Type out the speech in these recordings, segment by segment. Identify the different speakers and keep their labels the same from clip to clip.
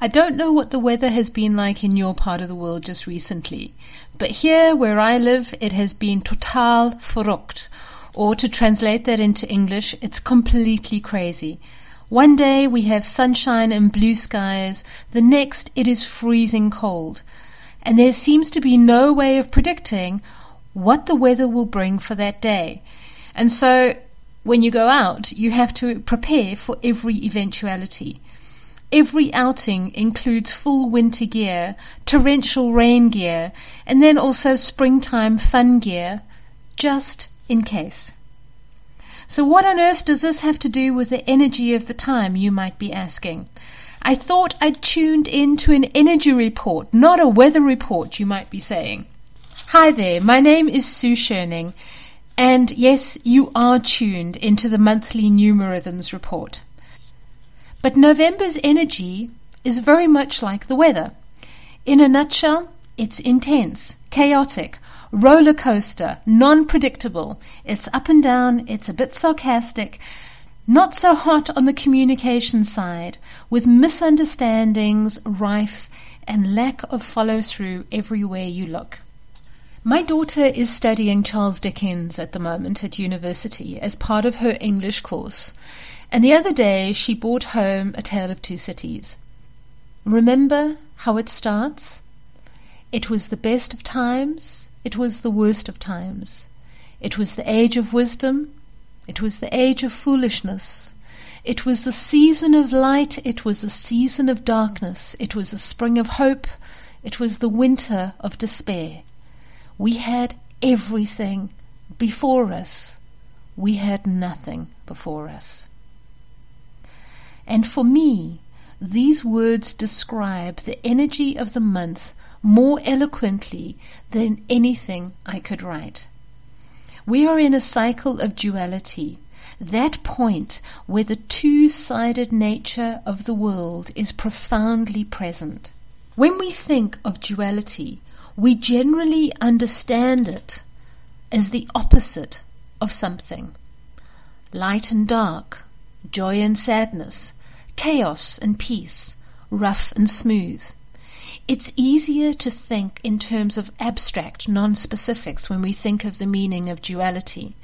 Speaker 1: I don't know what the weather has been like in your part of the world just recently, but here where I live, it has been totaal verrückt. Or to translate that into English, it's completely crazy. One day we have sunshine and blue skies, the next it is freezing cold. And there seems to be no way of predicting what the weather will bring for that day. And so when you go out, you have to prepare for every eventuality. Every outing includes full winter gear, torrential rain gear, and then also springtime fun gear, just in case. So what on earth does this have to do with the energy of the time, you might be asking? I thought I'd tuned into an energy report, not a weather report, you might be saying. Hi there, my name is Sue Schoning, and yes, you are tuned into the monthly Numerhythms report. But November's energy is very much like the weather. In a nutshell, it's intense, chaotic, roller coaster, non-predictable. It's up and down, it's a bit sarcastic, not so hot on the communication side, with misunderstandings rife and lack of follow-through everywhere you look. My daughter is studying Charles Dickens at the moment at university as part of her English course. And the other day she brought home A Tale of Two Cities. Remember how it starts? It was the best of times, it was the worst of times. It was the age of wisdom, it was the age of foolishness. It was the season of light, it was the season of darkness. It was the spring of hope, it was the winter of despair. We had everything before us. We had nothing before us. And for me, these words describe the energy of the month more eloquently than anything I could write. We are in a cycle of duality, that point where the two-sided nature of the world is profoundly present. When we think of duality, we generally understand it as the opposite of something. Light and dark, joy and sadness, chaos and peace, rough and smooth. It's easier to think in terms of abstract non-specifics when we think of the meaning of duality.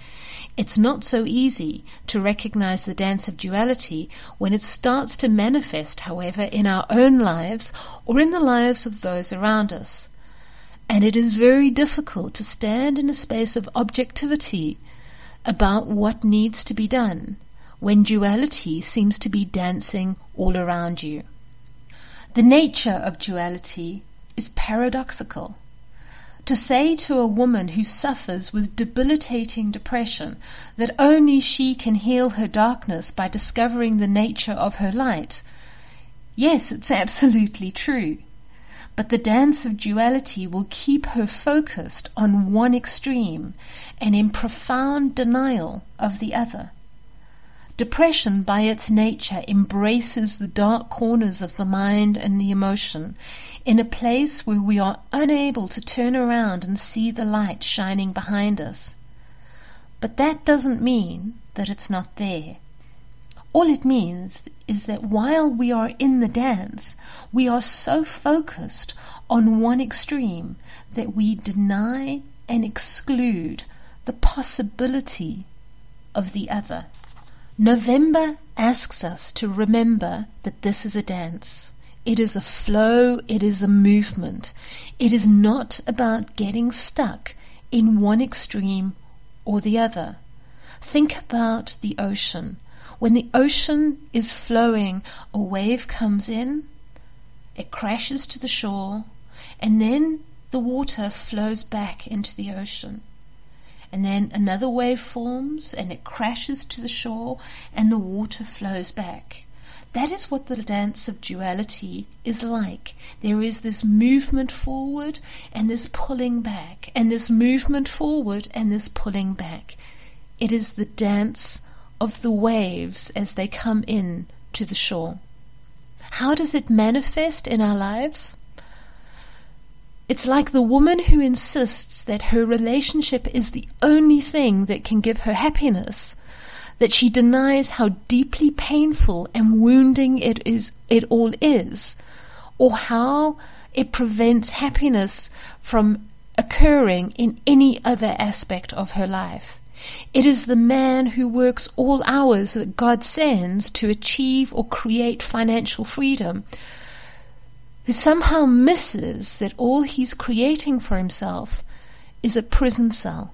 Speaker 1: It's not so easy to recognize the dance of duality when it starts to manifest, however, in our own lives or in the lives of those around us. And it is very difficult to stand in a space of objectivity about what needs to be done when duality seems to be dancing all around you. The nature of duality is paradoxical. To say to a woman who suffers with debilitating depression that only she can heal her darkness by discovering the nature of her light, yes, it's absolutely true. But the dance of duality will keep her focused on one extreme and in profound denial of the other. Depression, by its nature, embraces the dark corners of the mind and the emotion in a place where we are unable to turn around and see the light shining behind us. But that doesn't mean that it's not there. All it means is that while we are in the dance, we are so focused on one extreme that we deny and exclude the possibility of the other. November asks us to remember that this is a dance. It is a flow, it is a movement. It is not about getting stuck in one extreme or the other. Think about the ocean. When the ocean is flowing, a wave comes in, it crashes to the shore, and then the water flows back into the ocean. And then another wave forms and it crashes to the shore and the water flows back. That is what the dance of duality is like. There is this movement forward and this pulling back, and this movement forward and this pulling back. It is the dance of the waves as they come in to the shore. How does it manifest in our lives? It's like the woman who insists that her relationship is the only thing that can give her happiness, that she denies how deeply painful and wounding it all is, or how it prevents happiness from occurring in any other aspect of her life. It is the man who works all hours that God sends to achieve or create financial freedom, who somehow misses that all he's creating for himself is a prison cell.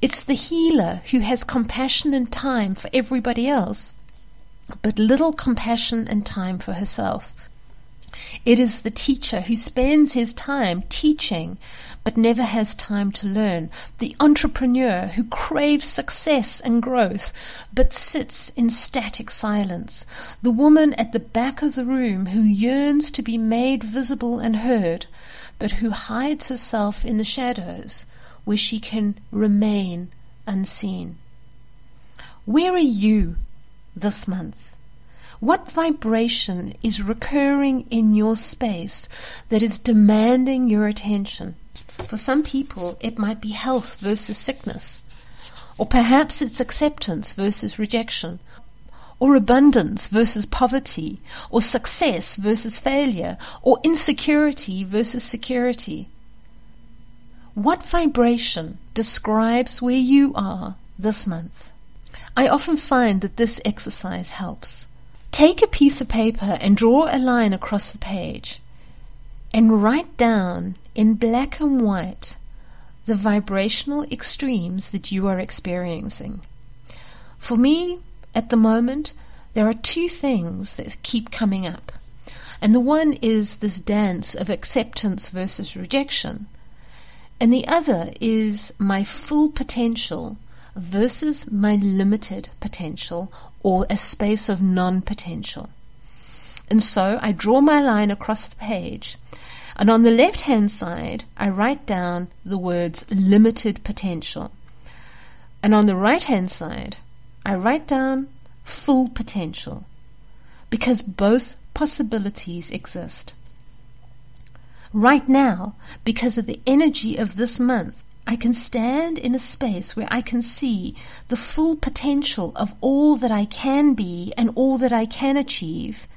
Speaker 1: It's the healer who has compassion and time for everybody else, but little compassion and time for herself. It is the teacher who spends his time teaching but never has time to learn. The entrepreneur who craves success and growth but sits in static silence. The woman at the back of the room who yearns to be made visible and heard, but who hides herself in the shadows where she can remain unseen. Where are you this month? What vibration is recurring in your space that is demanding your attention? For some people, it might be health versus sickness, or perhaps it's acceptance versus rejection, or abundance versus poverty, or success versus failure, or insecurity versus security. What vibration describes where you are this month? I often find that this exercise helps. Take a piece of paper and draw a line across the page and write down in black and white the vibrational extremes that you are experiencing. For me, at the moment, there are two things that keep coming up. And the one is this dance of acceptance versus rejection. And the other is my full potential versus my limited potential, or a space of non-potential. And so I draw my line across the page, and on the left-hand side I write down the words limited potential, and on the right-hand side I write down full potential, because both possibilities exist. Right now, because of the energy of this month, I can stand in a space where I can see the full potential of all that I can be and all that I can achieve.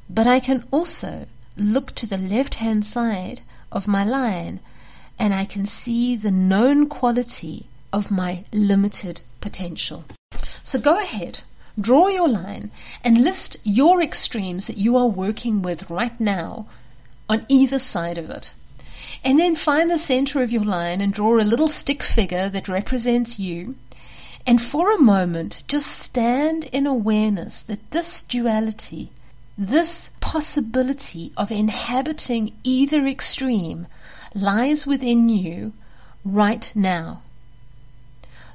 Speaker 1: But I can also look to the left-hand side of my line and I can see the known quality of my limited potential. So go ahead, draw your line and list your extremes that you are working with right now on either side of it. And then find the center of your line and draw a little stick figure that represents you. And for a moment, just stand in awareness that this duality, this possibility of inhabiting either extreme, lies within you right now.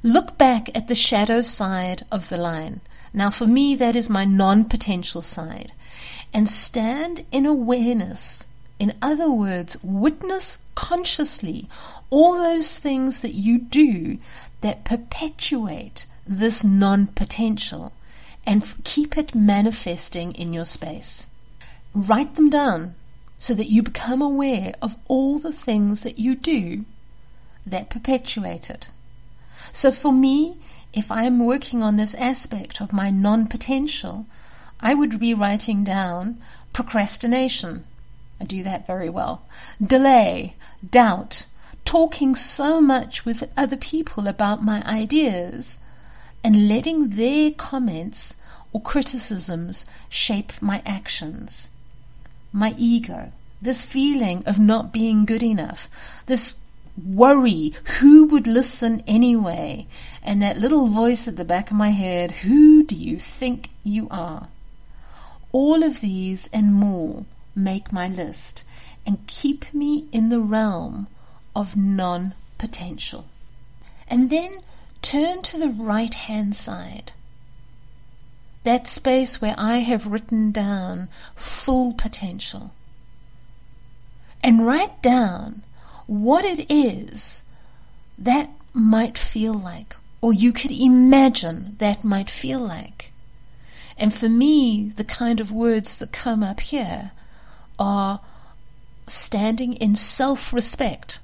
Speaker 1: Look back at the shadow side of the line. Now for me, that is my non-potential side. And stand in awareness. In other words, witness consciously all those things that you do that perpetuate this non-potential and keep it manifesting in your space. Write them down so that you become aware of all the things that you do that perpetuate it. So for me, if I'm working on this aspect of my non-potential, I would be writing down procrastination. I do that very well. Delay, doubt, talking so much with other people about my ideas and letting their comments or criticisms shape my actions. My ego, this feeling of not being good enough, this worry, who would listen anyway, and that little voice at the back of my head, who do you think you are? All of these and more make my list and keep me in the realm of non-potential. And then turn to the right-hand side, that space where I have written down full potential, and write down what it is that might feel like, or you could imagine that might feel like. And for me, the kind of words that come up here are standing in self-respect,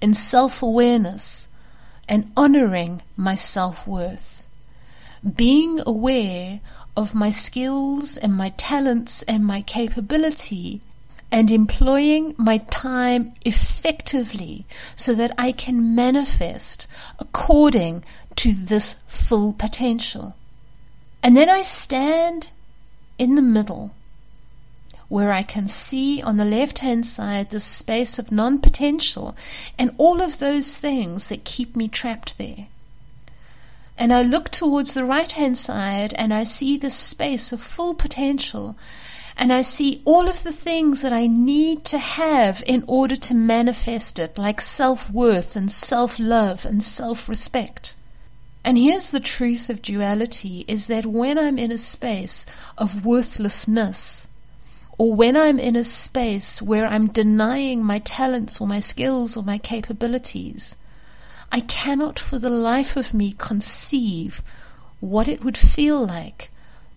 Speaker 1: in self-awareness, and honoring my self-worth. Being aware of my skills and my talents and my capability, and employing my time effectively so that I can manifest according to this full potential. And then I stand in the middle, where I can see on the left-hand side the space of non-potential and all of those things that keep me trapped there. And I look towards the right-hand side and I see the space of full potential, and I see all of the things that I need to have in order to manifest it, like self-worth and self-love and self-respect. And here's the truth of duality, is that when I'm in a space of worthlessness, or when I'm in a space where I'm denying my talents or my skills or my capabilities, I cannot for the life of me conceive what it would feel like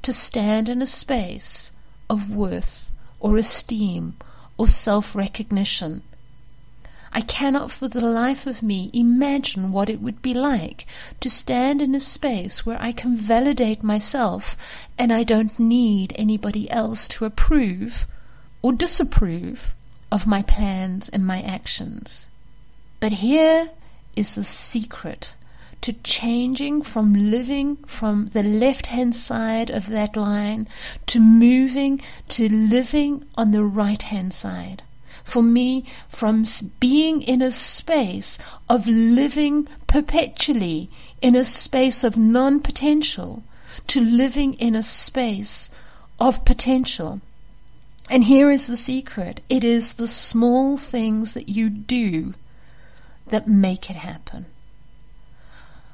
Speaker 1: to stand in a space of worth or esteem or self-recognition. I cannot for the life of me imagine what it would be like to stand in a space where I can validate myself and I don't need anybody else to approve or disapprove of my plans and my actions. But here is the secret to changing from living from the left-hand side of that line to moving to living on the right-hand side. For me, from being in a space of living perpetually in a space of non-potential to living in a space of potential. And here is the secret. It is the small things that you do that make it happen.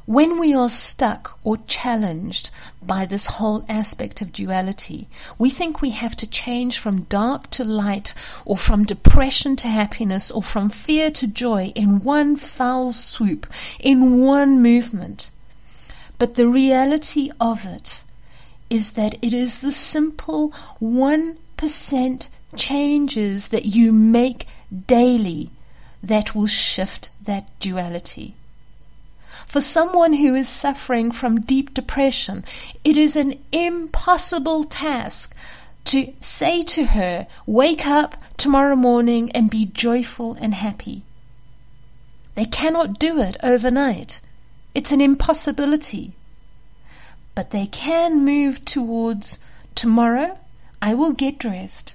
Speaker 1: When we are stuck or challenged by this whole aspect of duality, we think we have to change from dark to light, or from depression to happiness, or from fear to joy in one foul swoop, in one movement. But the reality of it is that it is the simple 1% changes that you make daily that will shift that duality. For someone who is suffering from deep depression, it is an impossible task to say to her, wake up tomorrow morning and be joyful and happy. They cannot do it overnight. It's an impossibility. But they can move towards tomorrow. I will get dressed.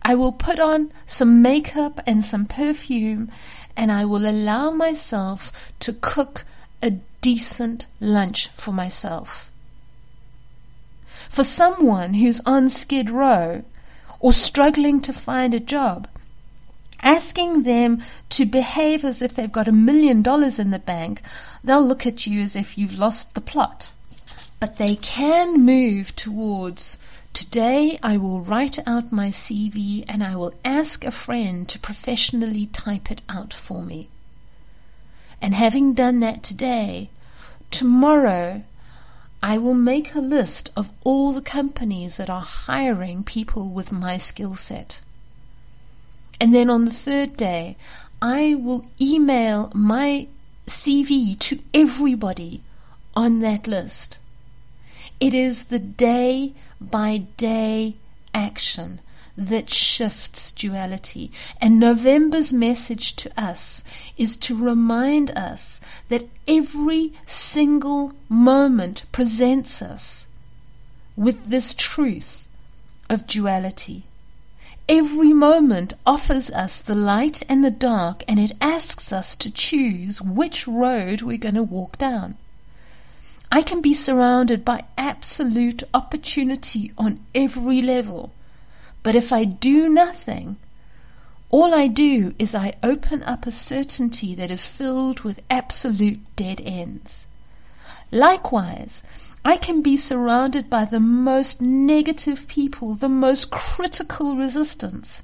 Speaker 1: I will put on some makeup and some perfume, and I will allow myself to cook a decent lunch for myself. For someone who's on Skid Row or struggling to find a job, asking them to behave as if they've got $1 million in the bank, they'll look at you as if you've lost the plot. But they can move towards, today I will write out my CV and I will ask a friend to professionally type it out for me. And having done that today, tomorrow I will make a list of all the companies that are hiring people with my skill set. And then on the third day, I will email my CV to everybody on that list. It is the day by day action that shifts duality. And November's message to us is to remind us that every single moment presents us with this truth of duality. Every moment offers us the light and the dark, and it asks us to choose which road we're going to walk down. I can be surrounded by absolute opportunity on every level. But if I do nothing, all I do is I open up a certainty that is filled with absolute dead ends. Likewise, I can be surrounded by the most negative people, the most critical resistance,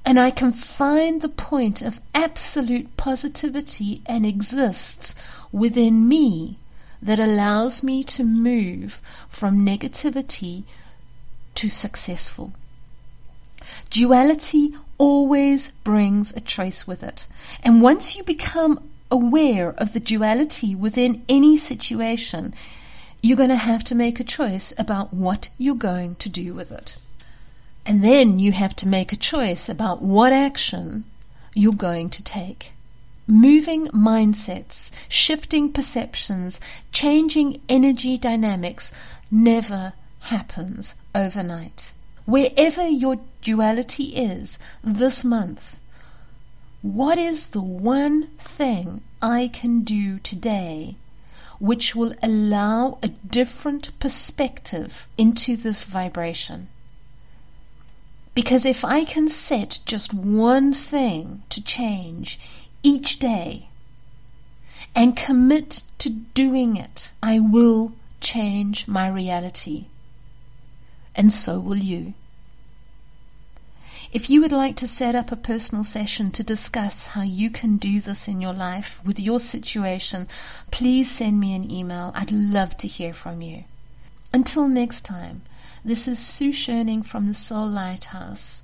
Speaker 1: and I can find the point of absolute positivity and exists within me that allows me to move from negativity to successful. Duality always brings a choice with it. And once you become aware of the duality within any situation, you're going to have to make a choice about what you're going to do with it. And then you have to make a choice about what action you're going to take. Moving mindsets, shifting perceptions, changing energy dynamics never happens overnight. Wherever your duality is this month, what is the one thing I can do today which will allow a different perspective into this vibration? Because if I can set just one thing to change each day and commit to doing it, I will change my reality. And so will you. If you would like to set up a personal session to discuss how you can do this in your life with your situation, please send me an email. I'd love to hear from you. Until next time, this is Sue Schoning from the Soul Lighthouse.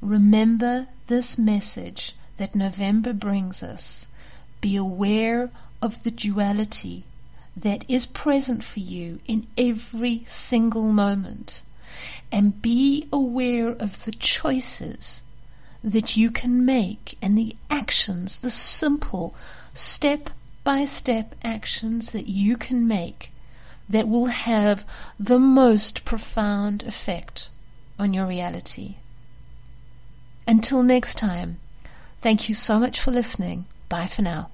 Speaker 1: Remember this message that November brings us. Be aware of the duality that is present for you in every single moment. And be aware of the choices that you can make and the actions, the simple step-by-step actions that you can make that will have the most profound effect on your reality. Until next time, thank you so much for listening. Bye for now.